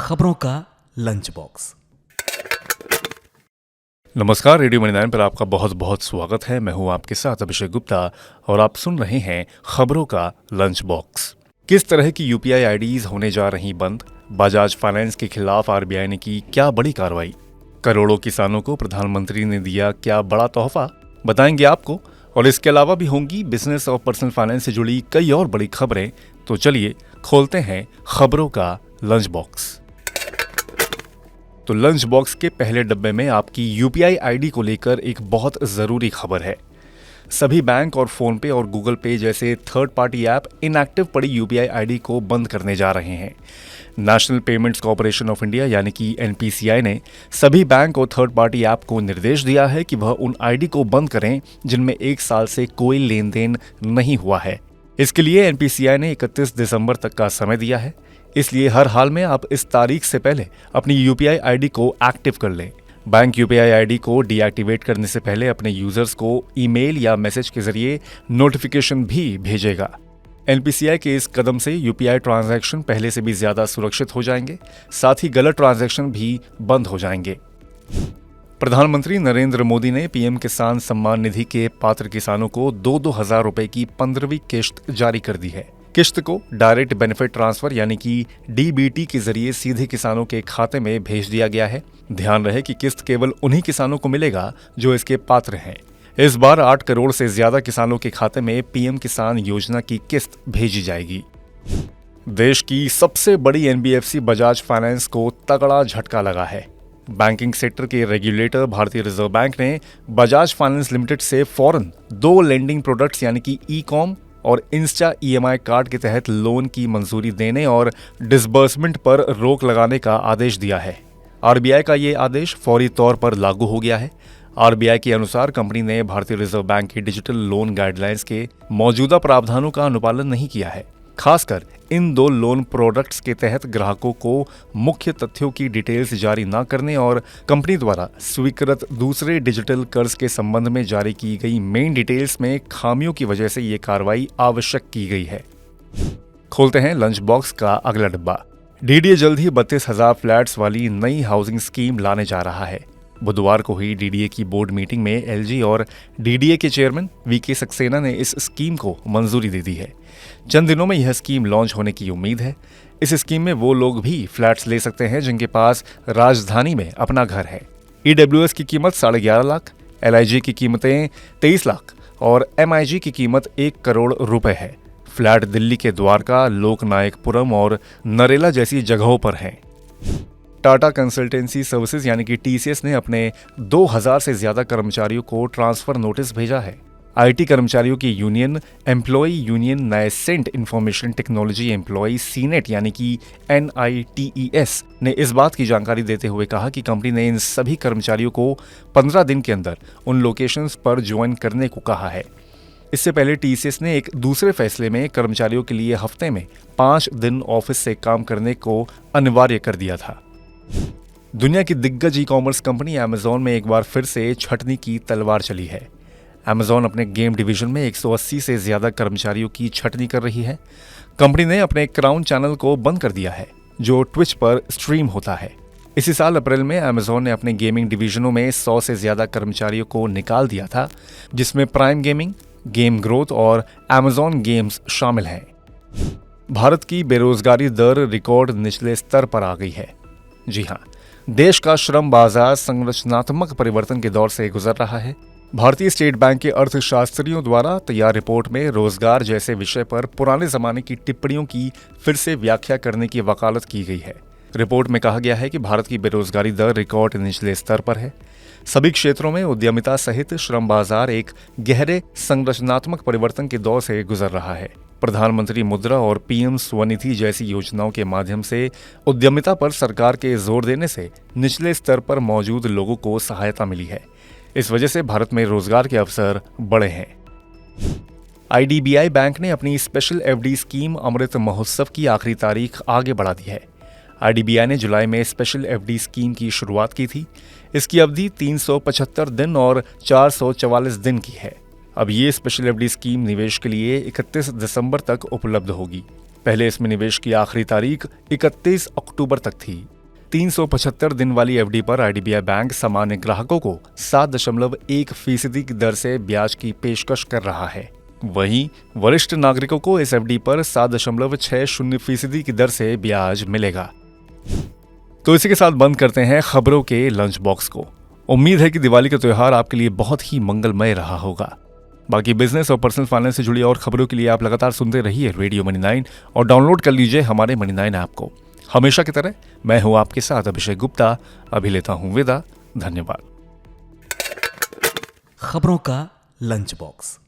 खबरों का lunch box. नमस्कार, रेडियो मनी 9 पर आपका बहुत बहुत स्वागत है। मैं हूं आपके साथ अभिषेक गुप्ता और आप सुन रहे हैं खबरों का लंच बॉक्स। किस तरह की यूपीआई आईडीज होने जा रही बंद, बजाज फाइनेंस के खिलाफ आरबीआई ने की क्या बड़ी कार्रवाई, करोड़ों किसानों को प्रधानमंत्री ने दिया क्या बड़ा तोहफा, बताएंगे आपको। और इसके अलावा भी होंगी बिजनेस और पर्सनल फाइनेंस से जुड़ी कई और बड़ी खबरें। तो चलिए खोलते हैं खबरों का लंच बॉक्स। तो लंच बॉक्स के पहले डब्बे में आपकी यूपीआई आईडी को लेकर एक बहुत जरूरी खबर है। सभी बैंक और फोन पे और गूगल पे जैसे थर्ड पार्टी ऐप इनएक्टिव पड़ी यूपीआई आईडी को बंद करने जा रहे हैं। National payments corporation of India यानी कि एनपीसीआई ने सभी बैंक और थर्ड पार्टी ऐप को निर्देश दिया है कि वह उन आईडी को बंद करें जिनमें 1 साल से कोई लेन देन नहीं हुआ है। इसके लिए एनपीसीआई ने 31 दिसंबर तक का समय दिया है। इसलिए हर हाल में आप इस तारीख से पहले अपनी यूपीआई आईडी को एक्टिव कर लें। बैंक यूपीआई आईडी को डीएक्टिवेट करने से पहले अपने यूजर्स को ईमेल या मैसेज के जरिए नोटिफिकेशन भी भेजेगा। एनपीसीआई के इस कदम से यूपीआई ट्रांजैक्शन पहले से भी ज्यादा सुरक्षित हो जाएंगे, साथ ही गलत ट्रांजैक्शन भी बंद हो जाएंगे। प्रधानमंत्री नरेंद्र मोदी ने पीएम किसान सम्मान निधि के पात्र किसानों को 2-2 हजार रुपए की 15वीं किश्त जारी कर दी है। किश्त को डायरेक्ट बेनिफिट ट्रांसफर यानी कि डीबीटी के जरिए सीधे किसानों के खाते में भेज दिया गया है। ध्यान रहे कि किस्त केवल उन्हीं किसानों को मिलेगा जो इसके पात्र हैं। इस बार 8 करोड़ से ज्यादा किसानों के खाते में पीएम किसान योजना की किस्त भेजी जाएगी। देश की सबसे बड़ी एनबीएफसी बजाज फाइनेंस को तगड़ा झटका लगा है। बैंकिंग सेक्टर के रेगुलेटर भारतीय रिजर्व बैंक ने बजाज फाइनेंस लिमिटेड से फौरन 2 लेंडिंग प्रोडक्ट्स यानी कि ई कॉम और इंस्टा ईएमआई कार्ड के तहत लोन की मंजूरी देने और डिसबर्समेंट पर रोक लगाने का आदेश दिया है। आरबीआई का ये आदेश फौरी तौर पर लागू हो गया है। आरबीआई के अनुसार कंपनी ने भारतीय रिजर्व बैंक की डिजिटल लोन गाइडलाइंस के मौजूदा प्रावधानों का अनुपालन नहीं किया है। खासकर इन 2 लोन प्रोडक्ट्स के तहत ग्राहकों को मुख्य तथ्यों की डिटेल्स जारी न करने और कंपनी द्वारा स्वीकृत दूसरे डिजिटल कर्ज के संबंध में जारी की गई मेन डिटेल्स में खामियों की वजह से ये कार्रवाई आवश्यक की गई है। खोलते हैं लंच बॉक्स का अगला डब्बा। डीडीए जल्द ही 32,000 फ्लैट्स वाली नई हाउसिंग स्कीम लाने जा रहा है। बुधवार को हुई डीडीए की बोर्ड मीटिंग में एलजी और डीडीए के चेयरमैन वीके सक्सेना ने इस स्कीम को मंजूरी दे दी है। चंद दिनों में यह स्कीम लॉन्च होने की उम्मीद है। इस स्कीम में वो लोग भी फ्लैट्स ले सकते हैं जिनके पास राजधानी में अपना घर है। ईडब्ल्यूएस की कीमत 11.5 लाख, एलआईजी की कीमतें 23 लाख और एमआईजी की कीमत 1 करोड़ रुपए है। फ्लैट दिल्ली के द्वारका, लोकनायकपुरम और नरेला जैसी जगहों पर हैं। टाटा कंसल्टेंसी सर्विसेज यानी कि टीसीएस ने अपने 2000 से ज्यादा कर्मचारियों को ट्रांसफर नोटिस भेजा है। आईटी कर्मचारियों की union employ union nascent information technology employ senate यानी कि NITES ने इस बात की जानकारी देते हुए कहा कि कंपनी ने इन सभी कर्मचारियों को 15 दिन के अंदर उन लोकेशंस पर ज्वाइन करने को कहा है। इससे पहले टीसीएस ने एक दूसरे फैसले में कर्मचारियों के लिए हफ्ते में 5 दिन ऑफिस से काम करने को अनिवार्य कर दिया था। दुनिया की दिग्गज ई कॉमर्स कंपनी अमेजॉन में एक बार फिर से छंटनी की तलवार चली है। अमेजॉन अपने गेम डिवीजन में 180 से ज्यादा कर्मचारियों की छंटनी कर रही है। कंपनी ने अपने क्राउन चैनल को बंद कर दिया है जो ट्विच पर स्ट्रीम होता है। इसी साल अप्रैल में अमेजॉन ने अपने गेमिंग डिवीजनों में 100 से ज्यादा कर्मचारियों को निकाल दिया था, जिसमें प्राइम गेमिंग, गेम ग्रोथ और अमेजॉन गेम्स शामिल हैं। भारत की बेरोजगारी दर रिकॉर्ड निचले स्तर पर आ गई है। जी हाँ, देश का श्रम बाजार संरचनात्मक परिवर्तन के दौर से गुजर रहा है। भारतीय स्टेट बैंक के अर्थशास्त्रियों द्वारा तैयार रिपोर्ट में रोजगार जैसे विषय पर पुराने जमाने की टिप्पणियों की फिर से व्याख्या करने की वकालत की गई है। रिपोर्ट में कहा गया है कि भारत की बेरोजगारी दर रिकॉर्ड निचले स्तर पर है। सभी क्षेत्रों में उद्यमिता सहित श्रम बाजार एक गहरे संरचनात्मक परिवर्तन के दौर से गुजर रहा है। प्रधानमंत्री मुद्रा और पीएम स्वनिधि जैसी योजनाओं के माध्यम से उद्यमिता पर सरकार के जोर देने से निचले स्तर पर मौजूद लोगों को सहायता मिली है। इस वजह से भारत में रोजगार के अवसर बढ़े हैं। आईडीबीआई बैंक ने अपनी special FD scheme Amrit Mahotsav की आखिरी तारीख आगे बढ़ा दी है। आईडीबीआई ने जुलाई में स्पेशल एफडी स्कीम की शुरुआत की थी। इसकी अवधि 375 दिन और 444 दिन की है। अब ये स्पेशल एफडी स्कीम निवेश के लिए 31 दिसंबर तक उपलब्ध होगी। पहले इसमें निवेश की आखिरी तारीख 31 अक्टूबर तक थी। 375 दिन वाली एफडी पर आईडीबीआई बैंक सामान्य ग्राहकों को 7.1% की दर से ब्याज की पेशकश कर रहा है। वहीं वरिष्ठ नागरिकों को इस एफडी पर 7.60% की दर से ब्याज मिलेगा। तो इसी के साथ बंद करते हैं खबरों के लंच बॉक्स को। उम्मीद है कि दिवाली का त्योहार आपके लिए बहुत ही मंगलमय रहा होगा। बाकी बिजनेस और पर्सनल फाइनेंस से जुड़ी और खबरों के लिए आप लगातार सुनते रहिए रेडियो मनी 9 और डाउनलोड कर लीजिए हमारे मनी 9 ऐप को। हमेशा की तरह मैं हूं आपके साथ अभिषेक गुप्ता। अभी लेता हूं विदा। धन्यवाद। खबरों का लंच बॉक्स।